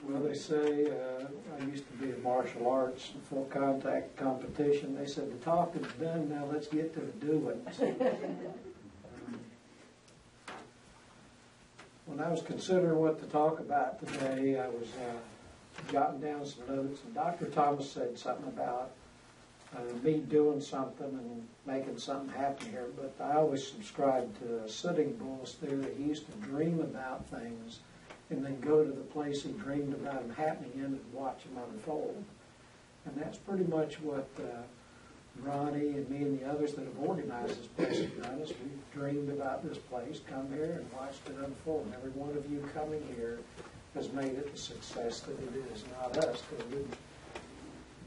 Well, they say, I used to be in martial arts, full contact competition. They said, the talking's done, now let's get to the doing. When I was considering what to talk about today, I was jotting down some notes, and Dr. Thomas said something about me doing something and making something happen here, but I always subscribed to Sitting Bull's theory. He used to dream about things and then go to the place he dreamed about them happening in and watch them unfold. And that's pretty much what Ronnie and me and the others that have organized this place have done. Is we've dreamed about this place, come here and watched it unfold. And every one of you coming here has made it the success that it is, not us.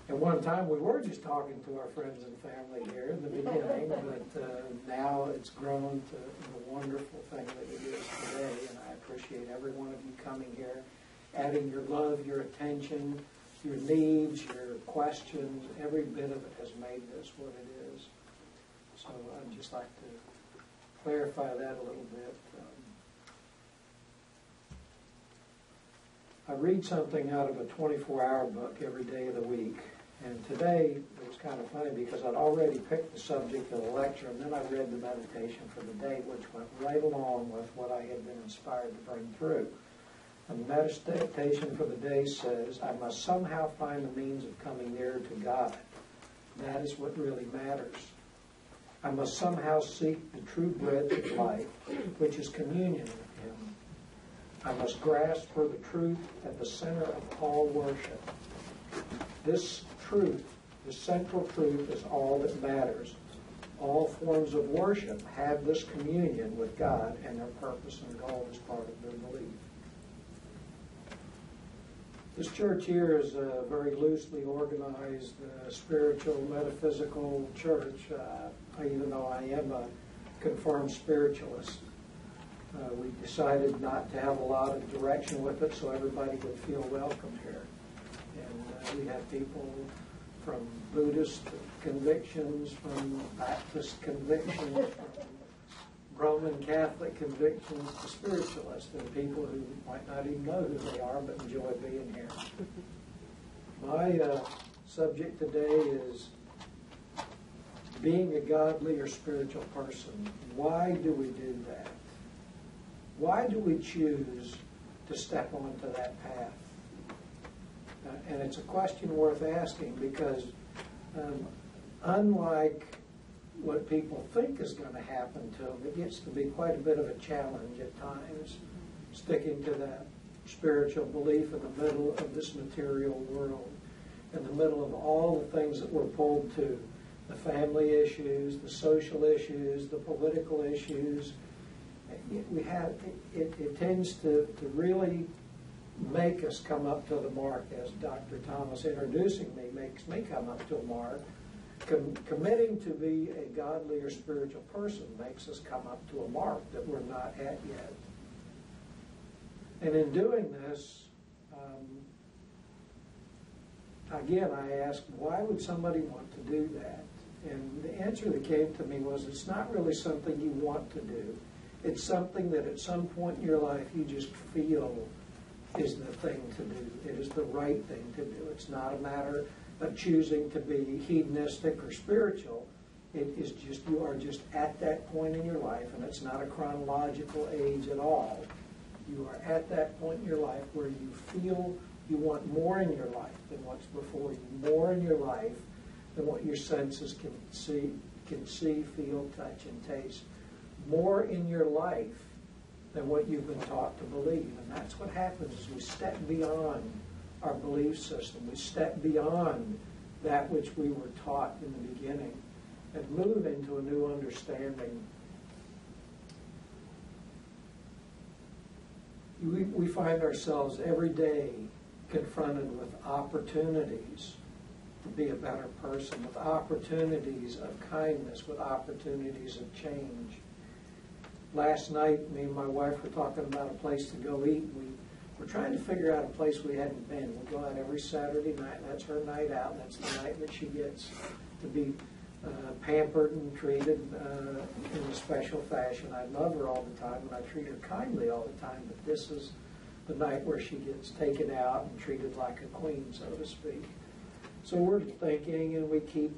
At one time we were just talking to our friends and family here in the beginning, but now it's grown to the wonderful thing that it is today, and I appreciate every one of you coming here, adding your love, your attention, your needs, your questions. Every bit of it has made this what it is. So I'd just like to clarify that a little bit. I read something out of a 24-hour book every day of the week. And today, it was kind of funny because I'd already picked the subject of the lecture, and then I read the meditation for the day, which went right along with what I had been inspired to bring through. And the meditation for the day says, I must somehow find the means of coming nearer to God. That is what really matters. I must somehow seek the true bread of life, which is communion with Him. I must grasp for the truth at the center of all worship. This truth, the central truth, is all that matters. All forms of worship have this communion with God, and their purpose and goal is part of their belief. This church here is a very loosely organized spiritual, metaphysical church, even though I am a confirmed spiritualist. We decided not to have a lot of direction with it so everybody would feel welcome here. And we have people from Buddhist convictions, from Baptist convictions, from Roman Catholic convictions to spiritualists, and people who might not even know who they are but enjoy being here. My subject today is being a godly or spiritual person. Why do we do that? Why do we choose to step onto that path? And it's a question worth asking because unlike what people think is going to happen to them, it gets to be quite a bit of a challenge at times, sticking to that spiritual belief in the middle of this material world, in the middle of all the things that we're pulled to, the family issues, the social issues, the political issues. It tends to really make us come up to the mark, as Dr. Thomas introducing me makes me come up to a mark. Committing to be a godly or spiritual person makes us come up to a mark that we're not at yet. And in doing this, again, I asked, why would somebody want to do that? And the answer that came to me was, it's not really something you want to do. It's something that at some point in your life you just feel is the thing to do. It is the right thing to do. It's not a matter of choosing to be hedonistic or spiritual. It is just, you are just at that point in your life, and it's not a chronological age at all. You are at that point in your life where you feel you want more in your life than what's before you, more in your life than what your senses can see, feel, touch, and taste. More in your life than what you've been taught to believe. And that's what happens is we step beyond our belief system. We step beyond that which we were taught in the beginning and move into a new understanding. We find ourselves every day confronted with opportunities to be a better person, with opportunities of kindness, with opportunities of change. Last night, me and my wife were talking about a place to go eat. We were trying to figure out a place we hadn't been. We go out every Saturday night. That's her night out. That's the night that she gets to be pampered and treated in a special fashion. I love her all the time, and I treat her kindly all the time, but this is the night where she gets taken out and treated like a queen, so to speak. So we're thinking, and we keep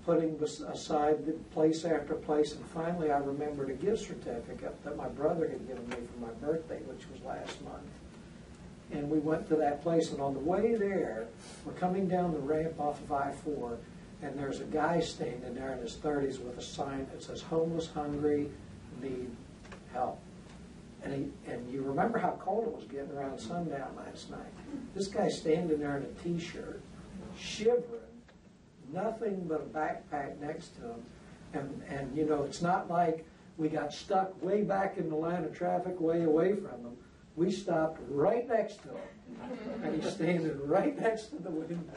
putting aside the place after place, and finally I remembered a gift certificate that my brother had given me for my birthday, which was last month. And we went to that place, and on the way there, we're coming down the ramp off of I-4, and there's a guy standing there in his 30s with a sign that says, "Homeless, hungry, need help." And you remember how cold it was getting around sundown last night. This guy's standing there in a T-shirt, shivering, nothing but a backpack next to him. And you know, it's not like we got stuck way back in the line of traffic, way away from him. We stopped right next to him, and he's standing right next to the window.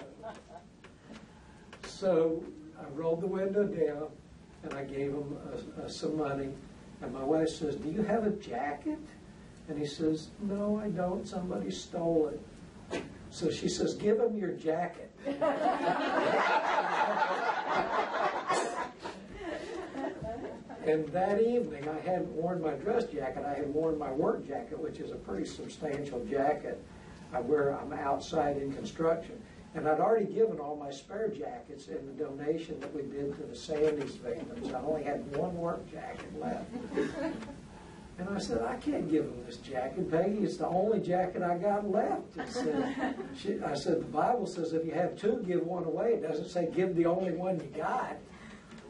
So I rolled the window down, and I gave him some money. And my wife says, "Do you have a jacket?" And he says, "No, I don't. Somebody stole it." So she says, "Give him your jacket." And that evening, I hadn't worn my dress jacket. I had worn my work jacket, which is a pretty substantial jacket. I'm outside in construction. And I'd already given all my spare jackets in the donation that we did to the Sandy's victims. I only had one work jacket left. And I said, "I can't give him this jacket, Peggy. It's the only jacket I got left." I said, "The Bible says if you have two, give one away. It doesn't say give the only one you got."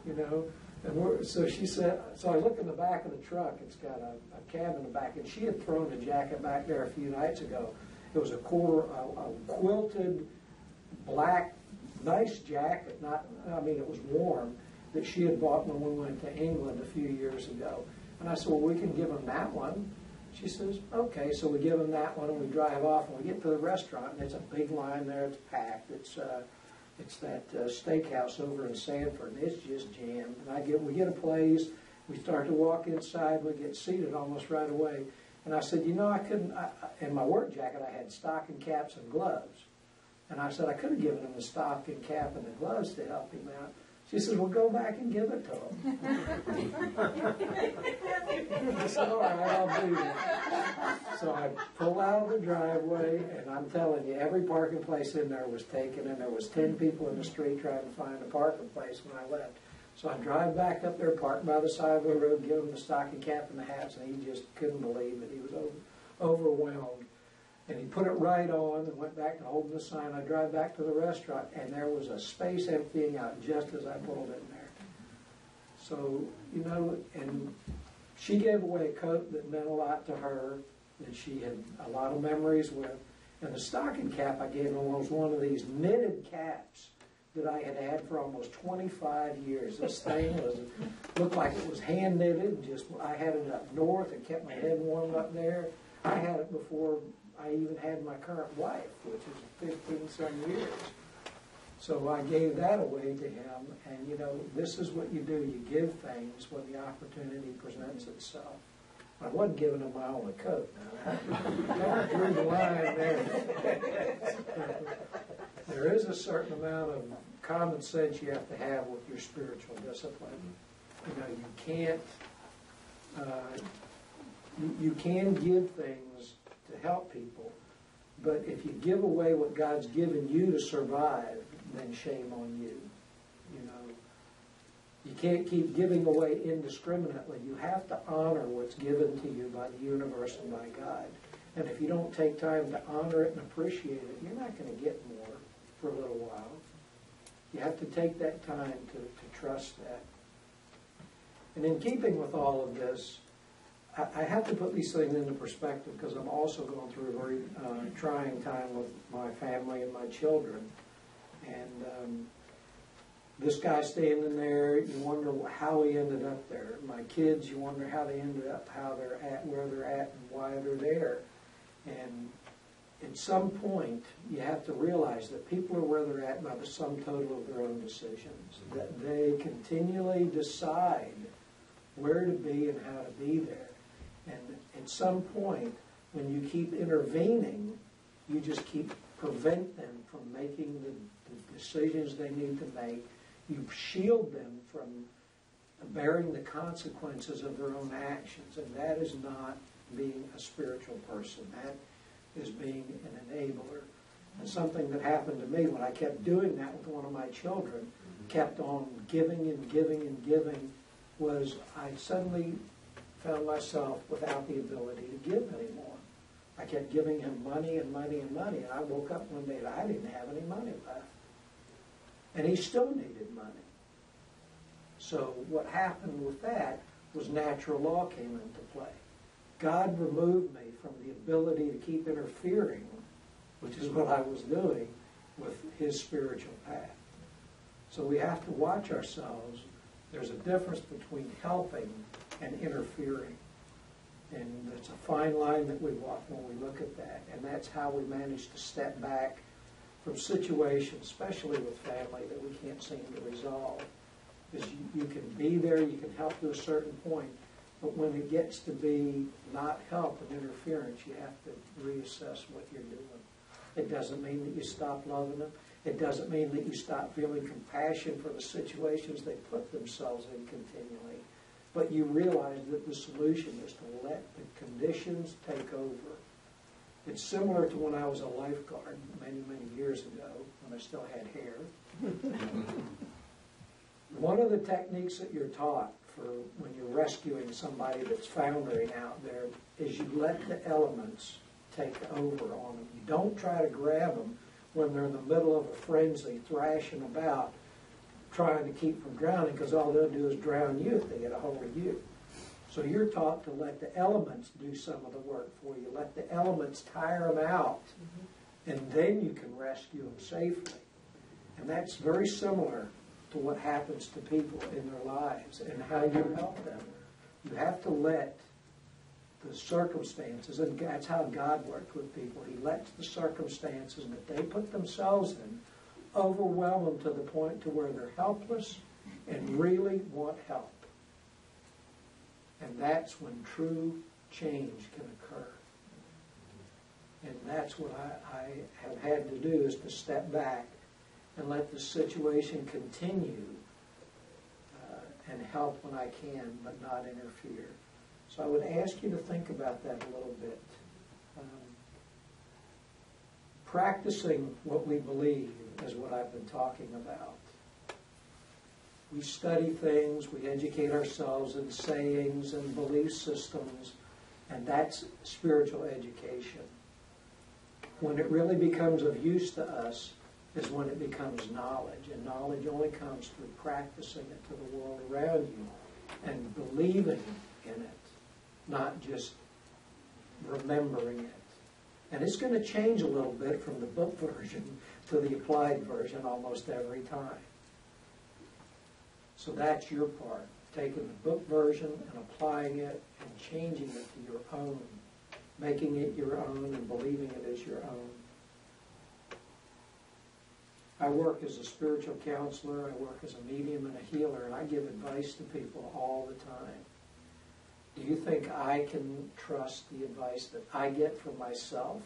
You know. And so she said, so I look in the back of the truck. It's got a cab in the back, and she had thrown a jacket back there a few nights ago. It was a quilted black, nice jacket. It was warm, that she had bought when we went to England a few years ago. And I said, "Well, we can give him that one." She says, "Okay." So we give him that one, and we drive off, and we get to the restaurant, and there's a big line there. It's packed. It's that steakhouse over in Sanford, and it's just jammed. And we get a place, we start to walk inside, we get seated almost right away. And I said, I couldn't, in my work jacket I had stocking caps and gloves. And I said, I could have given him the stocking cap and the gloves to help him out. She says, "Well, go back and give it to him." I said, "All right, I'll do that." So I pull out of the driveway, and I'm telling you, every parking place in there was taken, and there was 10 people in the street trying to find a parking place when I left. So I drive back up there, park by the side of the road, give him the stocking cap and the hats, and he just couldn't believe it. He was overwhelmed. And he put it right on and went back to holding the sign. I drive back to the restaurant, and there was a space emptying out just as I pulled in there. So, and she gave away a coat that meant a lot to her, that she had a lot of memories with. And the stocking cap I gave her was one of these knitted caps that I had had for almost 25 years. This thing looked like it was hand knitted. I had it up north and kept my head warm up there. I had it before I even had my current wife, which is 15-some years. So I gave that away to him, and this is what you do. You give things when the opportunity presents itself. I wasn't giving him my only coat. Now, through the line there. There is a certain amount of common sense you have to have with your spiritual discipline. You can give things to help people, but if you give away what God's given you to survive, then shame on you. You can't keep giving away indiscriminately. You have to honor what's given to you by the universe and by God. And if you don't take time to honor it and appreciate it, you're not going to get more for a little while. You have to take that time to trust that. And in keeping with all of this, I have to put these things into perspective, because I'm also going through a very trying time with my family and my children. And this guy standing there, you wonder how he ended up there. My kids, you wonder how they ended up, how they're at, where they're at, and why they're there. And at some point, you have to realize that people are where they're at by the sum total of their own decisions. That they continually decide where to be and how to be there. And at some point, when you keep intervening, you just prevent them from making the decisions they need to make. You shield them from bearing the consequences of their own actions. And that is not being a spiritual person. is being an enabler. And something that happened to me when I kept doing that with one of my children, kept on giving and giving and giving, was I suddenly found myself without the ability to give anymore. I kept giving him money and money and money, and I woke up one day and I didn't have any money left. And he still needed money. So what happened with that was natural law came into play. God removed me from the ability to keep interfering, which is what I was doing, with his spiritual path. So we have to watch ourselves. There's a difference between helping and interfering. And it's a fine line that we walk when we look at that. And that's how we manage to step back from situations, especially with family, that we can't seem to resolve. Because you can be there, you can help to a certain point, but when it gets to be not help and interference, you have to reassess what you're doing. It doesn't mean that you stop loving them. It doesn't mean that you stop feeling compassion for the situations they put themselves in continually. But you realize that the solution is to let the conditions take over. It's similar to when I was a lifeguard many, many years ago, when I still had hair. One of the techniques that you're taught for when you're rescuing somebody that's foundering out there is you let the elements take over on them. You don't try to grab them when they're in the middle of a frenzy, thrashing about, trying to keep from drowning, because all they'll do is drown you if they get a hold of you. So you're taught to let the elements do some of the work for you. Let the elements tire them out, and then you can rescue them safely. And that's very similar to what happens to people in their lives and how you help them. You have to let the circumstances, and that's how God worked with people. He lets the circumstances that they put themselves in overwhelm them to the point to where they're helpless and really want help. And that's when true change can occur. And that's what I have had to do, is to step back and let the situation continue and help when I can, but not interfere. So I would ask you to think about that a little bit. Practicing what we believe is what I've been talking about. We study things, we educate ourselves in sayings and belief systems, and that's spiritual education. When it really becomes of use to us is when it becomes knowledge, and knowledge only comes through practicing it to the world around you and believing in it, not just remembering it. And it's going to change a little bit from the book version to the applied version almost every time. So that's your part, taking the book version and applying it and changing it to your own, making it your own and believing it as your own. I work as a spiritual counselor, I work as a medium and a healer, and I give advice to people all the time. Do you think I can trust the advice that I get from myself?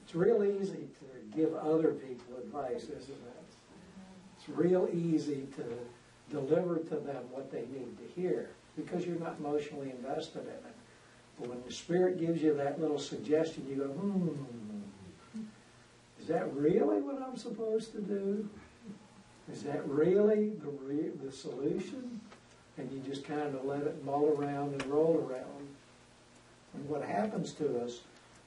It's real easy to give other people advice, isn't it? It's real easy to deliver to them what they need to hear because you're not emotionally invested in it. But when the Spirit gives you that little suggestion, you go, is that really what I'm supposed to do? Is that really the solution? And you just kind of let it mull around and roll around. And what happens to us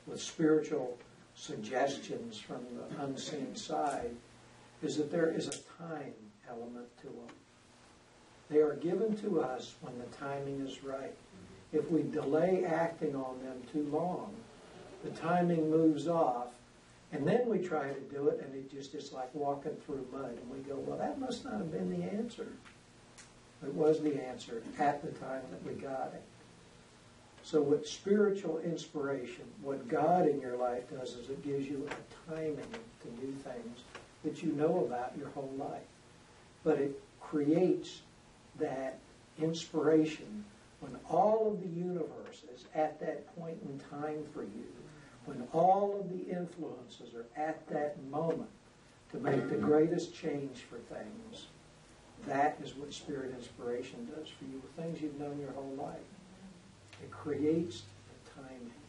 with spiritual suggestions from the unseen side is that there is a time element to them. They are given to us when the timing is right. If we delay acting on them too long, the timing moves off, and then we try to do it, and it's just like walking through mud. And we go, well, that must not have been the answer. It was the answer at the time that we got it. So with spiritual inspiration, what God in your life does is it gives you a timing to do things that you know about your whole life. But it creates that inspiration when all of the universe is at that point in time for you, when all of the influences are at that moment to make the greatest change for things. That is what spirit inspiration does for you, with things you've known your whole life. It creates the timing.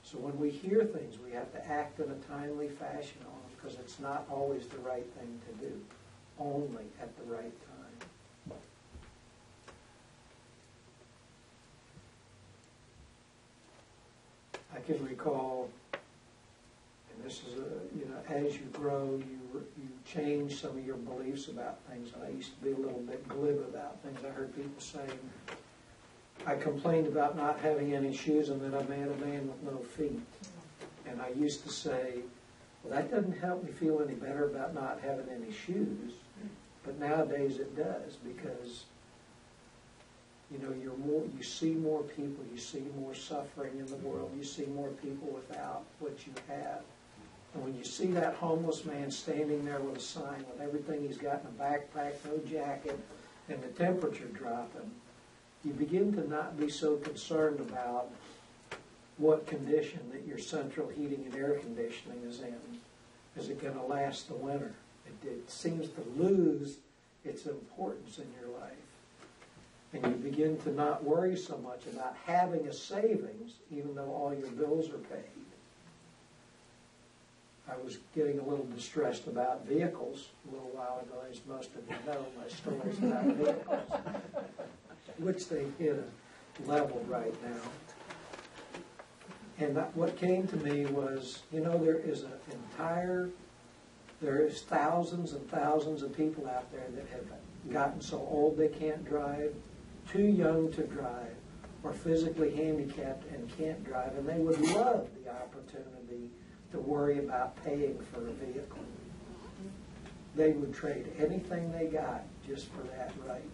So when we hear things, we have to act in a timely fashion on them, because it's not always the right thing to do, only at the right time. I can recall, and this is as you grow, you change some of your beliefs about things. And I used to be a little bit glib about things. I heard people saying, I complained about not having any shoes, and then I met a man with no feet. And I used to say, well, that doesn't help me feel any better about not having any shoes. But nowadays it does, because you see more people, you see more suffering in the world, you see more people without what you have. And when you see that homeless man standing there with a sign with everything he's got in a backpack, no jacket, and the temperature dropping, you begin to not be so concerned about what condition that your central heating and air conditioning is in. Is it going to last the winter? It seems to lose its importance in your life. And you begin to not worry so much about having a savings, even though all your bills are paid. I was getting a little distressed about vehicles a little while ago. As most of you know, my stories about vehicles, which they hit a level right now. And what came to me was, there is thousands and thousands of people out there that have gotten so old they can't drive, too young to drive, or physically handicapped and can't drive, and they would love the opportunity to worry about paying for a vehicle. They would trade anything they got just for that right.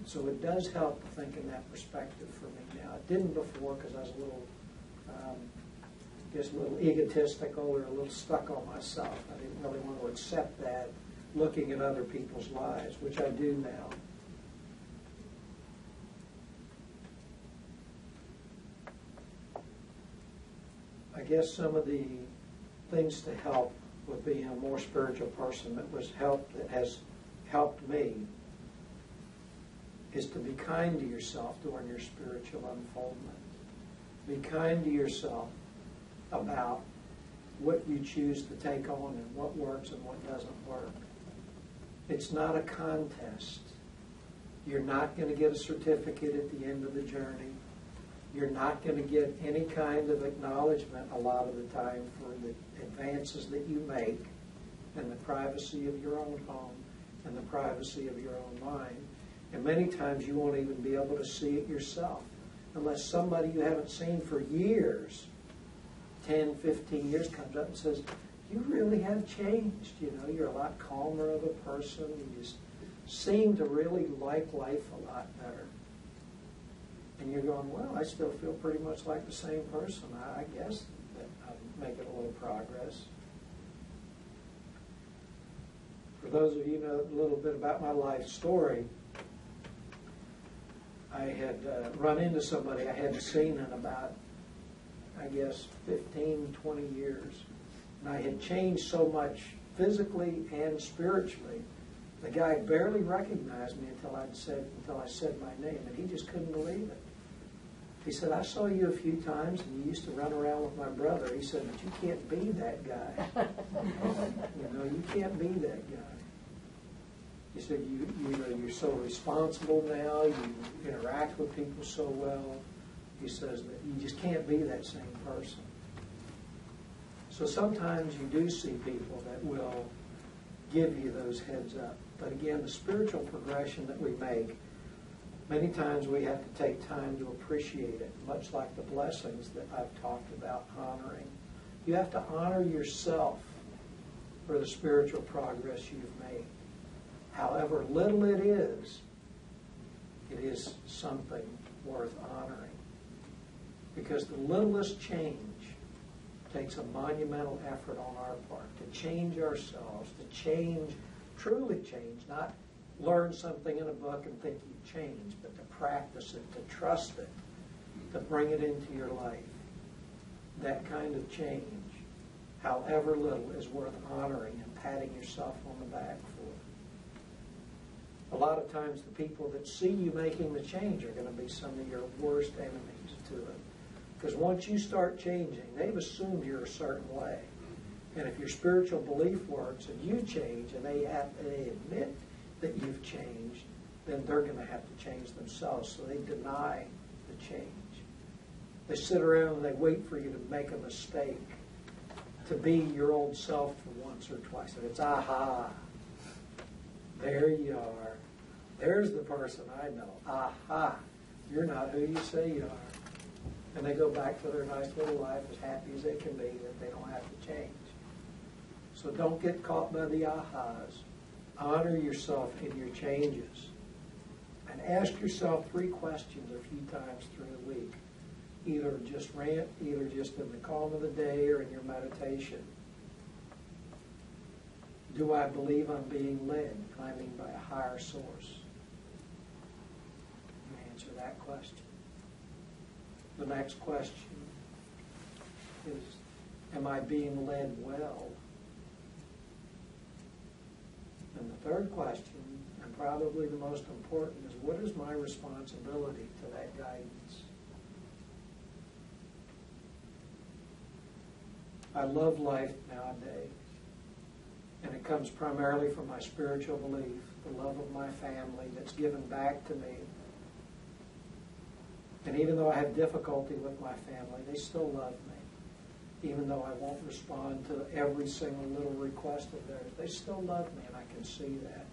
So it does help to think in that perspective for me now. It didn't before, because I was a little egotistical or a little stuck on myself. I didn't really want to accept that, looking at other people's lives, which I do now. I guess some of the things to help with being a more spiritual person that has helped me is to be kind to yourself during your spiritual unfoldment. Be kind to yourself about what you choose to take on and what works and what doesn't work. It's not a contest. You're not going to get a certificate at the end of the journey. You're not going to get any kind of acknowledgement a lot of the time for the advances that you make in the privacy of your own home and the privacy of your own mind. And many times you won't even be able to see it yourself unless somebody you haven't seen for years, 10, 15 years, comes up and says, you really have changed. You're a lot calmer of a person. You just seem to really like life a lot better. And you're going, well, I still feel pretty much like the same person. I guess that I'm making a little progress. For those of you who know a little bit about my life story, I had run into somebody I hadn't seen in about, 15, 20 years. And I had changed so much physically and spiritually. The guy barely recognized me until I said my name, and he just couldn't believe it. He said, I saw you a few times, and you used to run around with my brother. He said, but you can't be that guy. You can't be that guy. He said, you're so responsible now, you interact with people so well. He says that you just can't be that same person. So sometimes you do see people that will give you those heads up. But again, the spiritual progression that we make, many times we have to take time to appreciate it, much like the blessings that I've talked about honoring. You have to honor yourself for the spiritual progress you've made. However little it is something worth honoring. Because the littlest change takes a monumental effort on our part to change ourselves, to truly change, not learn something in a book and think you've changed, but to practice it, to trust it, to bring it into your life. That kind of change, however little, is worth honoring and patting yourself on the back for. A lot of times the people that see you making the change are going to be some of your worst enemies to it. Because once you start changing, they've assumed you're a certain way. And if your spiritual belief works and you change and they admit that you've changed, then they're going to have to change themselves. So they deny the change. They sit around and they wait for you to make a mistake, to be your old self for once or twice. And it's, aha, there you are. There's the person I know. Aha, you're not who you say you are. And they go back to their nice little life as happy as they can be, that they don't have to change. So don't get caught by the ahas. Honor yourself in your changes. And ask yourself 3 questions a few times through the week. Either just rant, either just in the calm of the day or in your meditation. Do I believe I'm being led? I mean by a higher source. You answer that question. The next question is, am I being led well? And the third question, and probably the most important, is what is my responsibility to that guidance? I love life nowadays, and it comes primarily from my spiritual belief, the love of my family that's given back to me. And even though I have difficulty with my family, they still love me. Even though I won't respond to every single little request of theirs, they still love me, and I can see that.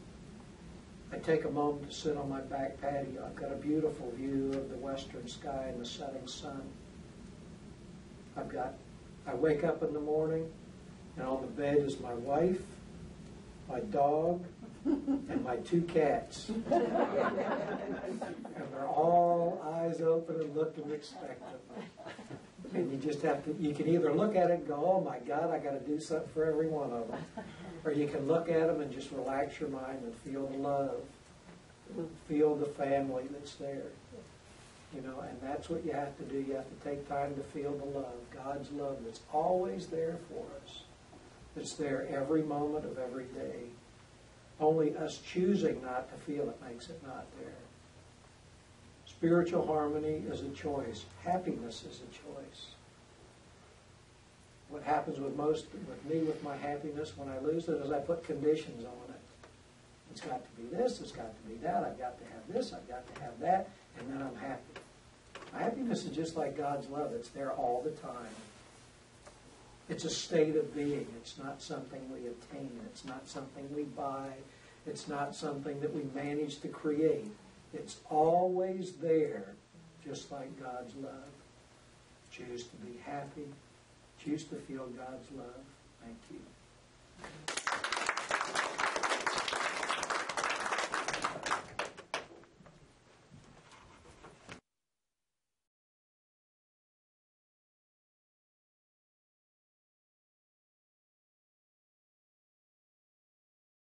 I take a moment to sit on my back patio. I've got a beautiful view of the western sky and the setting sun. I wake up in the morning, and on the bed is my wife, my dog, and my 2 cats. And they're all eyes open and looking expectantly. And you just have to, you can either look at it and go, oh my God, I got to do something for every one of them. Or you can look at them and just relax your mind and feel the love. Feel the family that's there. You know, and that's what you have to do. You have to take time to feel the love, God's love that's always there for us. It's there every moment of every day. Only us choosing not to feel it makes it not there. Spiritual harmony is a choice. Happiness is a choice. What happens with me with my happiness when I lose it is I put conditions on it. It's got to be this, it's got to be that, I've got to have this, I've got to have that, and then I'm happy. Happiness is just like God's love. It's there all the time. It's a state of being. It's not something we attain. It's not something we buy. It's not something that we manage to create. It's always there, just like God's love. Choose to be happy. Choose to feel God's love. Thank you.